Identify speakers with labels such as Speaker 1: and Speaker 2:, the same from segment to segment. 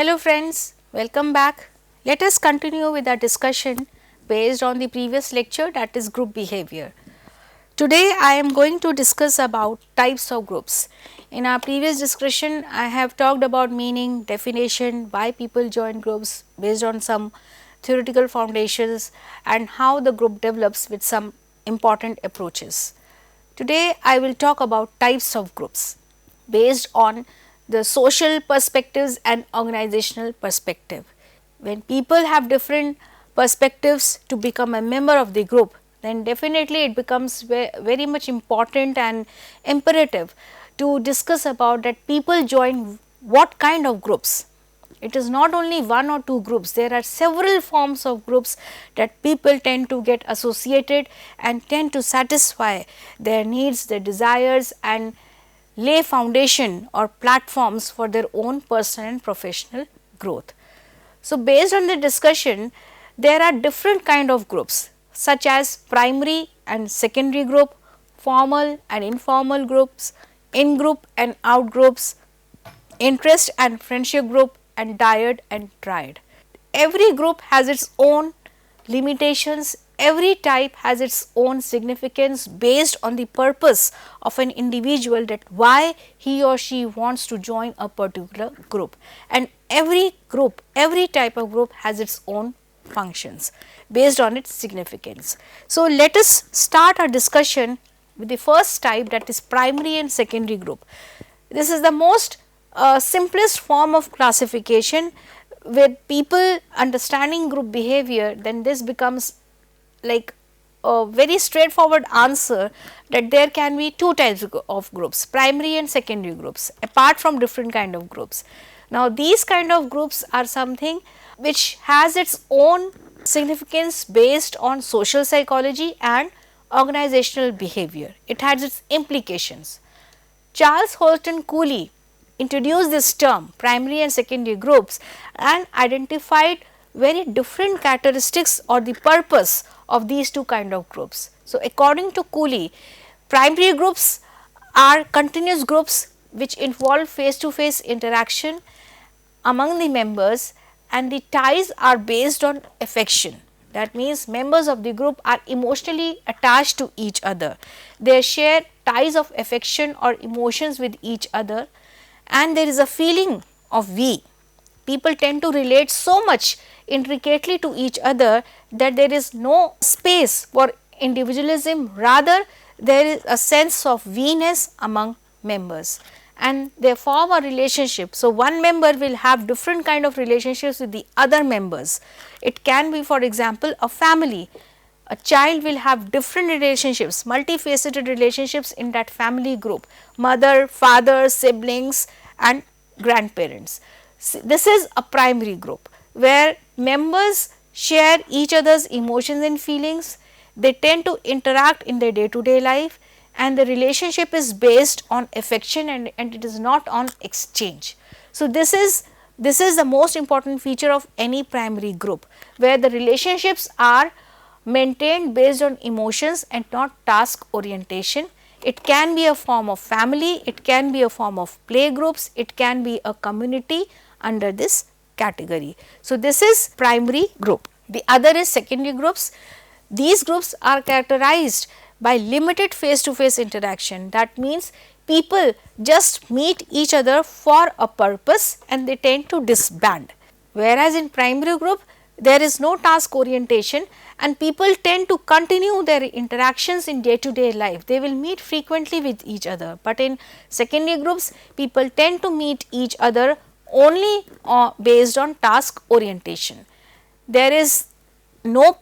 Speaker 1: Hello friends, welcome back. Let us continue with our discussion based on the previous lecture, that is group behavior. Today I am going to discuss about types of groups. In our previous discussion I have talked about meaning, definition, why people join groups based on some theoretical foundations and how the group develops with some important approaches. Today I will talk about types of groups based on the social perspectives and organizational perspective. When people have different perspectives to become a member of the group, then definitely it becomes very much important and imperative to discuss about that people join what kind of groups. It is not only one or two groups, there are several forms of groups that people tend to get associated and tend to satisfy their needs, their desires and lay foundation or platforms for their own personal and professional growth. So, based on the discussion, there are different kind of groups such as primary and secondary group, formal and informal groups, in group and out groups, interest and friendship group and dyad and triad. Every group has its own limitations, every type has its own significance based on the purpose of an individual, that why he or she wants to join a particular group, and every group, every type of group has its own functions based on its significance. So, let us start our discussion with the first type, that is primary and secondary group. This is the most simplest form of classification. With people understanding group behavior, then this becomes like a very straightforward answer that there can be two types of groups, primary and secondary groups, apart from different kind of groups. Now, these kind of groups are something which has its own significance based on social psychology and organizational behavior. It has its implications. Charles Holton Cooley introduced this term primary and secondary groups and identified very different characteristics or the purpose of these two kind of groups. So, according to Cooley, primary groups are continuous groups which involve face to face interaction among the members, and the ties are based on affection. That means, members of the group are emotionally attached to each other. They share ties of affection or emotions with each other, and there is a feeling of we. People tend to relate so much intricately to each other that there is no space for individualism, rather there is a sense of we-ness among members and they form a relationship. So, one member will have different kind of relationships with the other members. It can be, for example, a family. A child will have different relationships, multifaceted relationships in that family group, mother, father, siblings and grandparents. This is a primary group where members share each other's emotions and feelings, they tend to interact in their day to day life, and the relationship is based on affection and it is not on exchange. So, this is the most important feature of any primary group, where the relationships are maintained based on emotions and not task orientation. It can be a form of family, it can be a form of play groups, it can be a community under this category. So, this is primary group. The other is secondary groups. These groups are characterized by limited face to face interaction. That means, people just meet each other for a purpose and they tend to disband. Whereas, in primary group there is no task orientation and people tend to continue their interactions in day to day life. They will meet frequently with each other, but in secondary groups people tend to meet each other only based on task orientation. There is no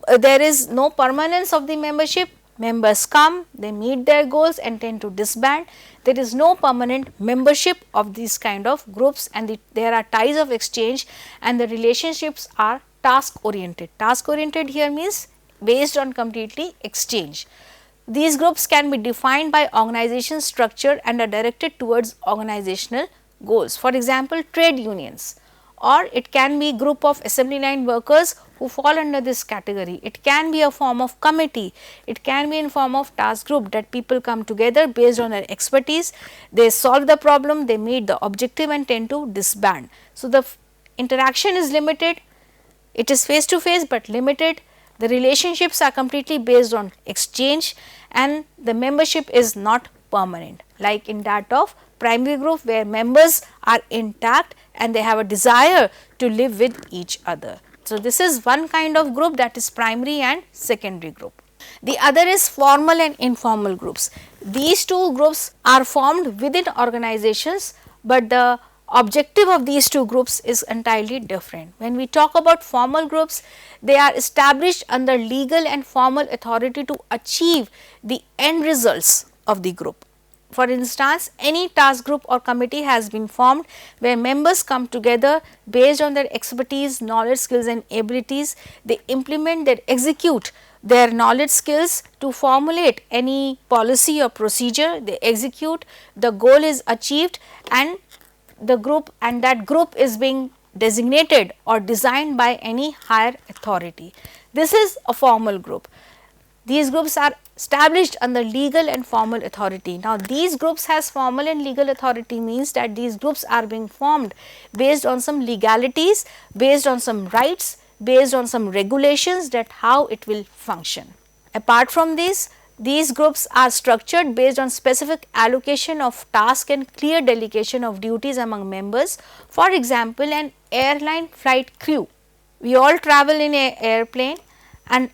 Speaker 1: permanence of the membership. Members come, they meet their goals and tend to disband. There is no permanent membership of these kind of groups, and there are ties of exchange and the relationships are task oriented. Task oriented here means based on completely exchange. These groups can be defined by organization structure and are directed towards organizational goals. For example, trade unions, or it can be group of assembly line workers who fall under this category. It can be a form of committee, it can be in form of task group that people come together based on their expertise, they solve the problem, they meet the objective and tend to disband. So, the interaction is limited, it is face to face but limited, the relationships are completely based on exchange, and the membership is not permanent, like in that of primary group where members are intact and they have a desire to live with each other. So, this is one kind of group, that is primary and secondary group. The other is formal and informal groups. These two groups are formed within organizations, but the objective of these two groups is entirely different. When we talk about formal groups, they are established under legal and formal authority to achieve the end results of the group. For instance, any task group or committee has been formed where members come together based on their expertise, knowledge, skills and abilities. They implement, they execute their knowledge skills to formulate any policy or procedure. They execute, the goal is achieved, and the group, and that group is being designated or designed by any higher authority. This is a formal group. These groups are established under legal and formal authority. Now, these groups has formal and legal authority means that these groups are being formed based on some legalities, based on some rights, based on some regulations, that how it will function. Apart from this, these groups are structured based on specific allocation of task and clear delegation of duties among members. For example, an airline flight crew, we all travel in an airplane, and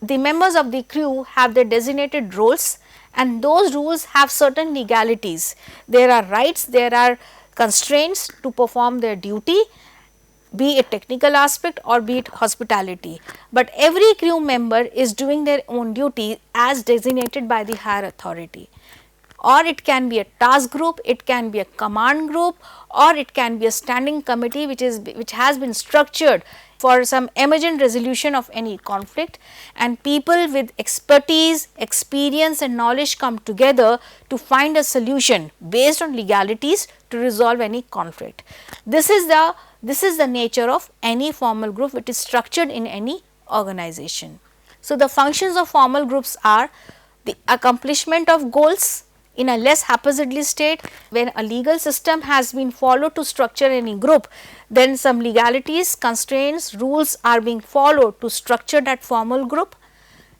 Speaker 1: the members of the crew have their designated roles, and those rules have certain legalities. There are rights, there are constraints to perform their duty, be it technical aspect or be it hospitality, but every crew member is doing their own duty as designated by the higher authority. Or it can be a task group, it can be a command group, or it can be a standing committee which has been structured for some emergent resolution of any conflict, and people with expertise, experience and knowledge come together to find a solution based on legalities to resolve any conflict. This is the nature of any formal group which is structured in any organization. So, the functions of formal groups are the accomplishment of goals in a less haphazardly state. When a legal system has been followed to structure any group, then some legalities, constraints, rules are being followed to structure that formal group.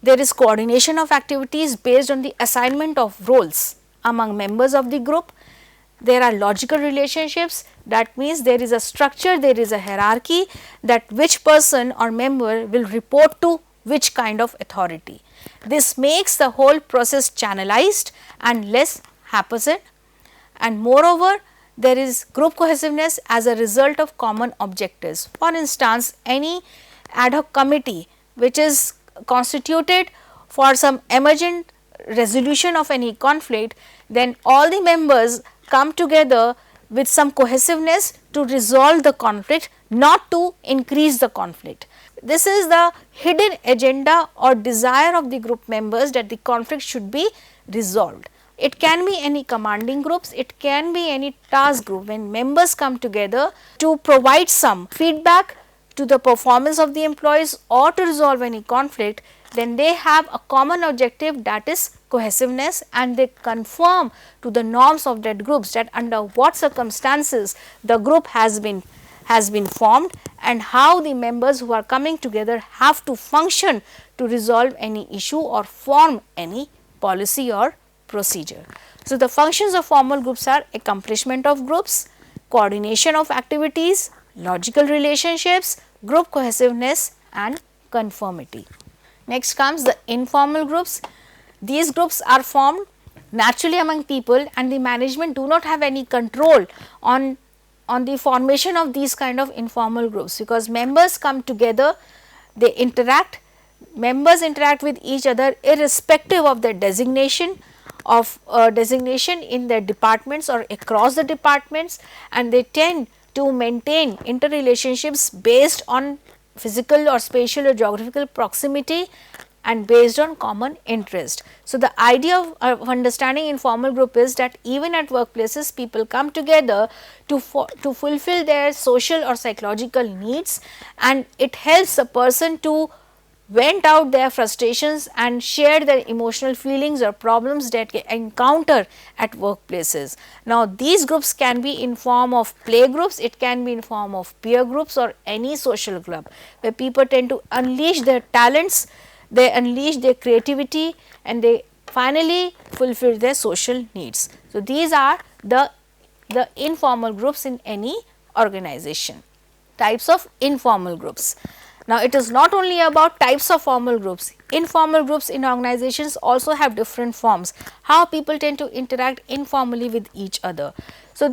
Speaker 1: There is coordination of activities based on the assignment of roles among members of the group. There are logical relationships, that means there is a structure, there is a hierarchy, that which person or member will report to which kind of authority. This makes the whole process channelized and less haphazard, and moreover there is group cohesiveness as a result of common objectives. For instance, any ad hoc committee which is constituted for some emergent resolution of any conflict, then all the members come together with some cohesiveness to resolve the conflict, not to increase the conflict. This is the hidden agenda or desire of the group members, that the conflict should be resolved. It can be any commanding groups, it can be any task group. When members come together to provide some feedback to the performance of the employees or to resolve any conflict, then they have a common objective, that is cohesiveness, and they conform to the norms of that groups, that under what circumstances the group has been formed and how the members who are coming together have to function to resolve any issue or form any policy or procedure. So, the functions of formal groups are accomplishment of groups, coordination of activities, logical relationships, group cohesiveness and conformity. Next comes the informal groups. These groups are formed naturally among people, and the management do not have any control on the formation of these kind of informal groups, because members come together, they interact, members interact with each other irrespective of their designation in their departments or across the departments, and they tend to maintain interrelationships based on physical or spatial or geographical proximity and based on common interest. So, the idea of understanding informal group is that even at workplaces people come together to fulfill their social or psychological needs, and it helps a person to vent out their frustrations and share their emotional feelings or problems that they encounter at workplaces. Now, these groups can be in form of play groups, it can be in form of peer groups or any social club, where people tend to unleash their talents, they unleash their creativity, and they finally fulfill their social needs. So, these are the informal groups in any organization. Types of informal groups. Now, it is not only about types of formal groups, informal groups in organizations also have different forms, how people tend to interact informally with each other. So,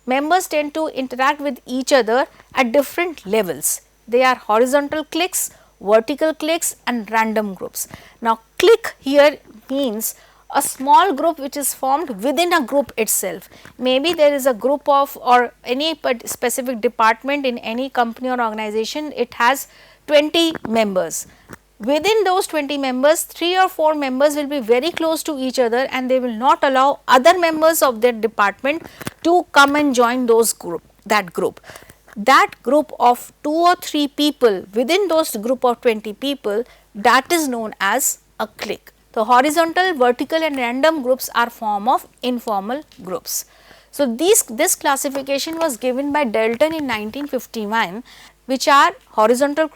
Speaker 1: members tend to interact with each other at different levels. They are horizontal cliques, vertical cliques and random groups. Now, clique here means a small group which is formed within a group itself. Maybe there is a group of or any specific department in any company or organization, it has 20 members. Within those 20 members, 3 or 4 members will be very close to each other and they will not allow other members of their department to come and join that group. That group of 2 or 3 people within those group of 20 people, that is known as a clique. So, horizontal, vertical and random groups are form of informal groups. So, this classification was given by Dalton in 1951, which are horizontal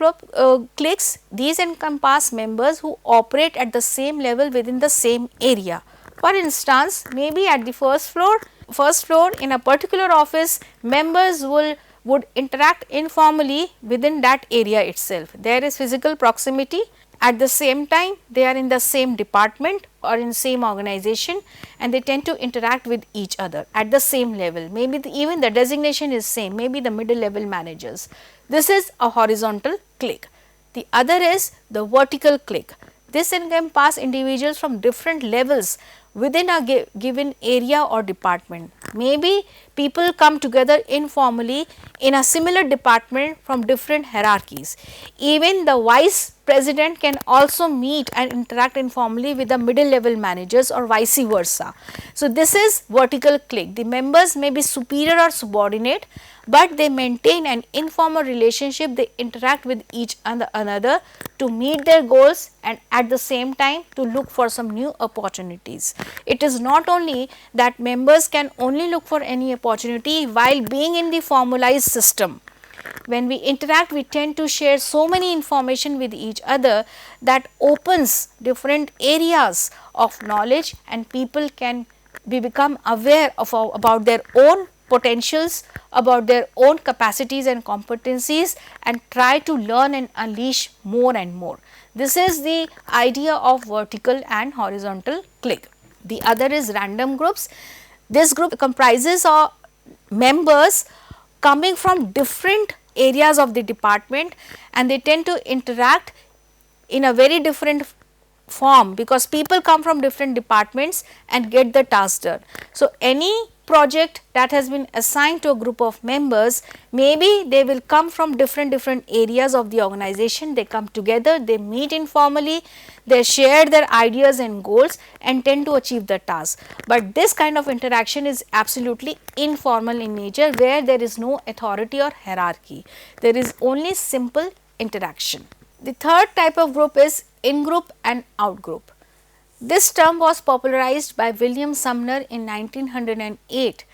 Speaker 1: cliques. These encompass members who operate at the same level within the same area. For instance, maybe at the first floor in a particular office, members would interact informally within that area itself. There is physical proximity. At the same time, they are in the same department or in same organization and they tend to interact with each other at the same level. Maybe even the designation is same, maybe the middle level managers. This is a horizontal clique. The other is the vertical clique. This encompasses individuals from different levels within a given area or department. Maybe people come together informally in a similar department from different hierarchies. Even the vice president can also meet and interact informally with the middle level managers or vice versa. So, this is vertical clique. The members may be superior or subordinate, but they maintain an informal relationship, they interact with each another to meet their goals and at the same time to look for some new opportunities. It is not only that members can only look for any opportunity while being in the formalized system. When we interact, we tend to share so many information with each other that opens different areas of knowledge and people can become aware of about their own potentials, about their own capacities and competencies and try to learn and unleash more and more. This is the idea of vertical and horizontal clique. The other is random groups. This group comprises of members coming from different areas of the department and they tend to interact in a very different form because people come from different departments and get the task done. So, any project that has been assigned to a group of members, maybe they will come from different areas of the organization, they come together, they meet informally, they share their ideas and goals and tend to achieve the task. But this kind of interaction is absolutely informal in nature where there is no authority or hierarchy, there is only simple interaction. The third type of group is in-group and out-group. This term was popularized by William Sumner in 1908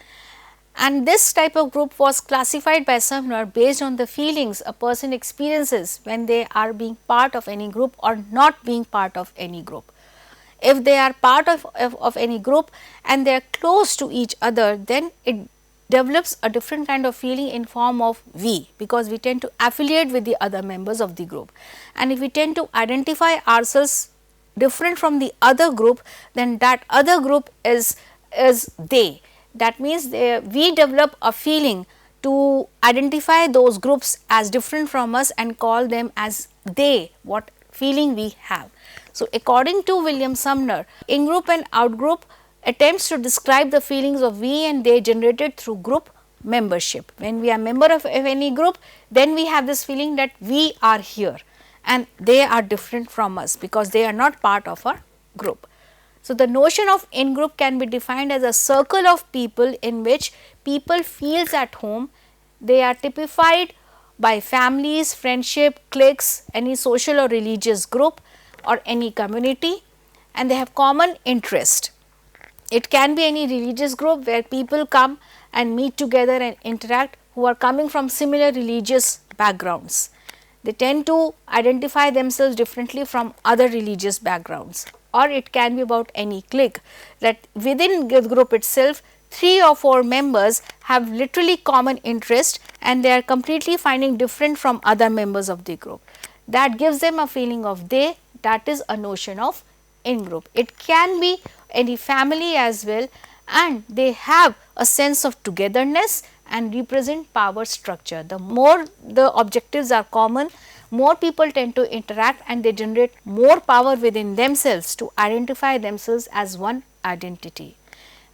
Speaker 1: and this type of group was classified by Sumner based on the feelings a person experiences when they are being part of any group or not being part of any group. If they are part of any group and they are close to each other, then it develops a different kind of feeling in form of we, because we tend to affiliate with the other members of the group. And if we tend to identify ourselves different from the other group, then that other group is they. That means we develop a feeling to identify those groups as different from us and call them as they, what feeling we have. So, according to William Sumner, in-group and out-group attempts to describe the feelings of we and they generated through group membership. When we are member of any group, then we have this feeling that we are here and they are different from us because they are not part of our group. So, the notion of in-group can be defined as a circle of people in which people feels at home, they are typified by families, friendship, cliques, any social or religious group or any community, and they have common interest. It can be any religious group where people come and meet together and interact who are coming from similar religious backgrounds. They tend to identify themselves differently from other religious backgrounds, or it can be about any clique that within the group itself 3 or 4 members have literally common interest and they are completely finding different from other members of the group. That gives them a feeling of they, that is a notion of in group. It can be any family as well, and they have a sense of togetherness and represent power structure. The more the objectives are common, more people tend to interact and they generate more power within themselves to identify themselves as one identity.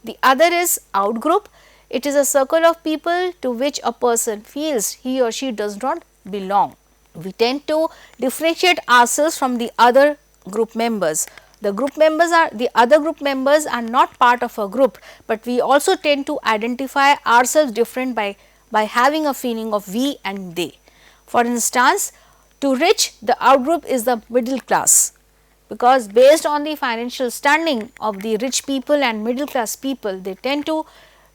Speaker 1: The other is outgroup. It is a circle of people to which a person feels he or she does not belong. We tend to differentiate ourselves from the other group members. The other group members are not part of a group, but we also tend to identify ourselves different by having a feeling of we and they. For instance, to rich, the outgroup is the middle class, because based on the financial standing of the rich people and middle class people, they tend to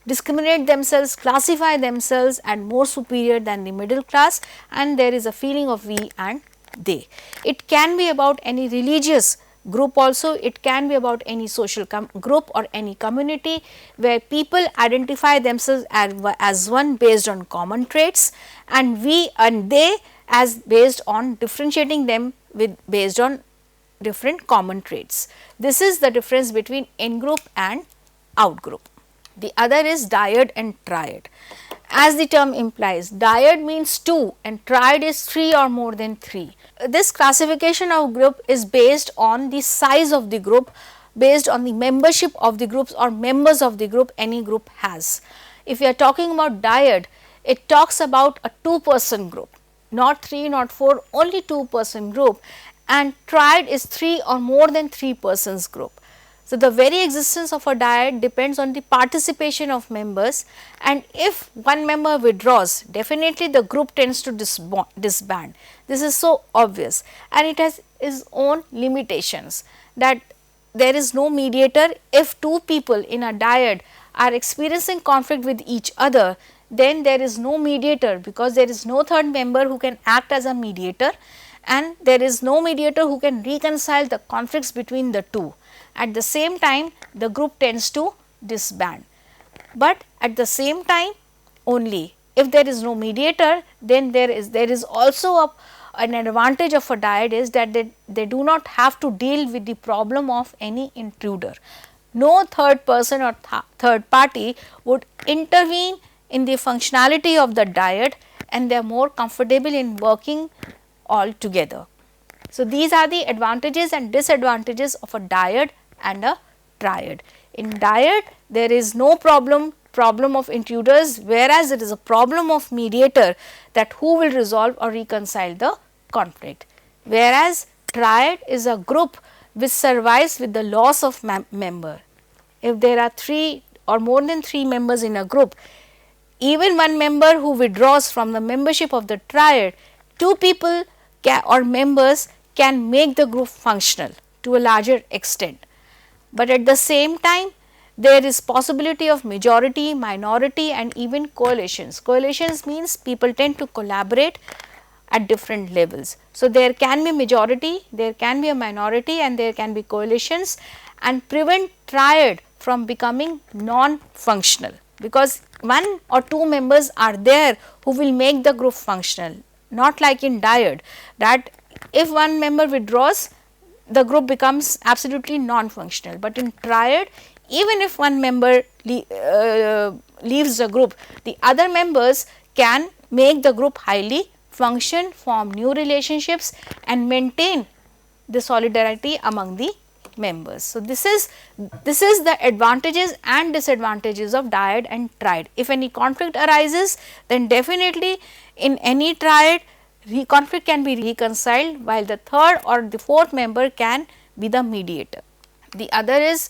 Speaker 1: discriminate themselves, classify themselves and more superior than the middle class, and there is a feeling of we and they. It can be about any religious group also, it can be about any social group or any community where people identify themselves as one based on common traits, and we and they as based on differentiating them with based on different common traits. This is the difference between in group and out group. The other is dyad and triad. As the term implies, dyad means 2 and triad is 3 or more than 3. This classification of group is based on the size of the group, based on the membership of the groups or members of the group any group has. If we are talking about dyad, it talks about a 2-person group, not 3, not 4, only 2-person group, and triad is 3 or more than 3 persons group. So, the very existence of a dyad depends on the participation of members, and if one member withdraws, definitely the group tends to disband. This is so obvious, and it has its own limitations, that there is no mediator. If 2 people in a dyad are experiencing conflict with each other, then there is no mediator, because there is no third member who can act as a mediator, and there is no mediator who can reconcile the conflicts between the two. At the same time, the group tends to disband, but at the same time only if there is no mediator, then there is also an advantage of a dyad is that they do not have to deal with the problem of any intruder. No third person or third party would intervene in the functionality of the dyad, and they are more comfortable in working all together. So, these are the advantages and disadvantages of a dyad and a triad. In dyad, there is no problem of intruders, whereas it is a problem of mediator, that who will resolve or reconcile the conflict. Whereas triad is a group which survives with the loss of member. If there are 3 or more than 3 members in a group, even one member who withdraws from the membership of the triad, 2 people or members can make the group functional to a larger extent. But at the same time, there is possibility of majority, minority and even coalitions. Coalitions means people tend to collaborate at different levels. So, there can be majority, there can be a minority and there can be coalitions, and prevent triad from becoming non-functional, because 1 or 2 members are there who will make the group functional, not like in dyad, that if one member withdraws, the group becomes absolutely non-functional. But in triad, even if one member leaves the group, the other members can make the group highly function, form new relationships and maintain the solidarity among the members. So, this is the advantages and disadvantages of dyad and triad. If any conflict arises, then definitely in any triad conflict can be reconciled, while the third or the fourth member can be the mediator. The other is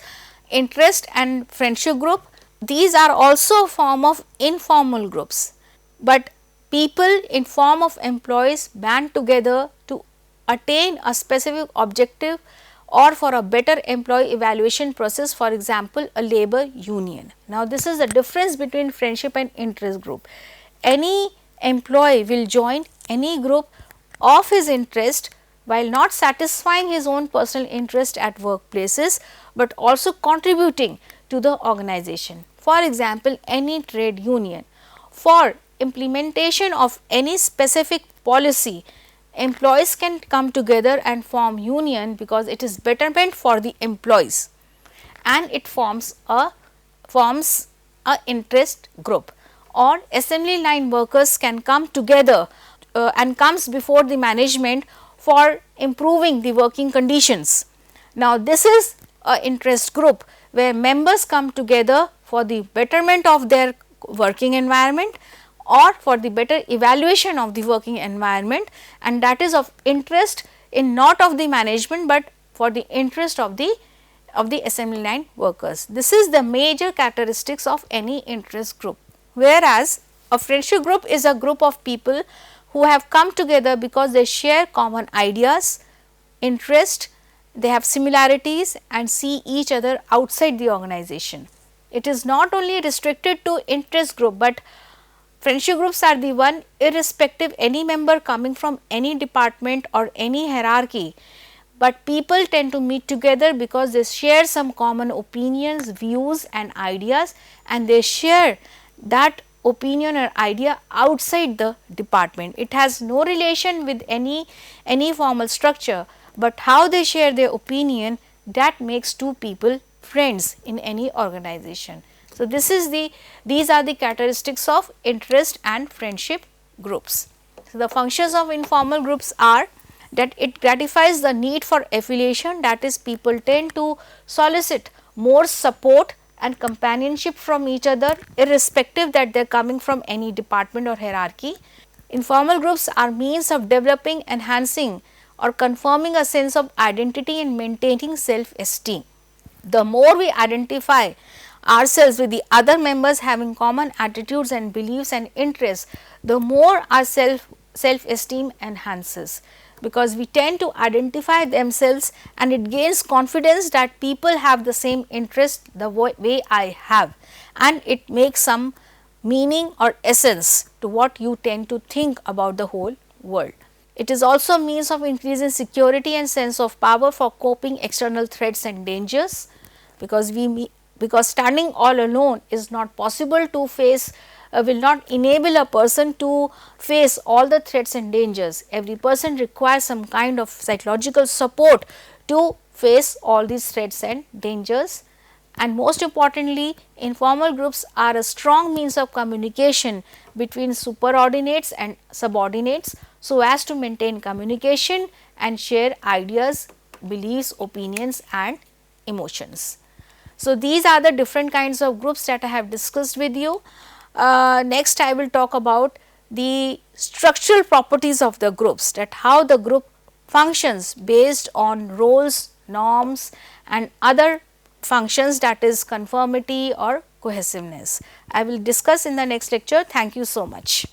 Speaker 1: interest and friendship group. These are also a form of informal groups, but people in form of employees band together to attain a specific objective or for a better employee evaluation process, for example, a labor union. Now, this is the difference between friendship and interest group. Any employee will join any group of his interest while not satisfying his own personal interest at workplaces, but also contributing to the organization. For example, any trade union. For implementation of any specific policy, employees can come together and form union because it is betterment for the employees, and it forms a interest group. Or assembly line workers can come together and comes before the management for improving the working conditions. Now, this is a interest group where members come together for the betterment of their working environment or for the better evaluation of the working environment, and that is of interest in not of the management, but for the interest of the assembly line workers. This is the major characteristics of any interest group. Whereas, a friendship group is a group of people who have come together because they share common ideas, interest, they have similarities and see each other outside the organization. It is not only restricted to interest group, but friendship groups are the one irrespective any member coming from any department or any hierarchy, but people tend to meet together because they share some common opinions, views and ideas, and they share that opinion or idea outside the department. It has no relation with any formal structure, but how they share their opinion, that makes two people friends in any organization. So, these are the characteristics of interest and friendship groups. So, the functions of informal groups are that it gratifies the need for affiliation, that is, people tend to solicit more support and companionship from each other irrespective that they are coming from any department or hierarchy. Informal groups are means of developing, enhancing or confirming a sense of identity and maintaining self-esteem. The more we identify ourselves with the other members having common attitudes and beliefs and interests, the more our self-esteem enhances, because we tend to identify themselves and it gains confidence that people have the same interest the way I have, and it makes some meaning or essence to what you tend to think about the whole world. It is also a means of increasing security and sense of power for coping external threats and dangers, because standing all alone is not possible to face, will not enable a person to face all the threats and dangers. Every person requires some kind of psychological support to face all these threats and dangers. And most importantly, informal groups are a strong means of communication between superordinates and subordinates, so as to maintain communication and share ideas, beliefs, opinions and emotions. So, these are the different kinds of groups that I have discussed with you. Next, I will talk about the structural properties of the groups, that how the group functions based on roles, norms and other functions, that is conformity or cohesiveness. I will discuss in the next lecture. Thank you so much.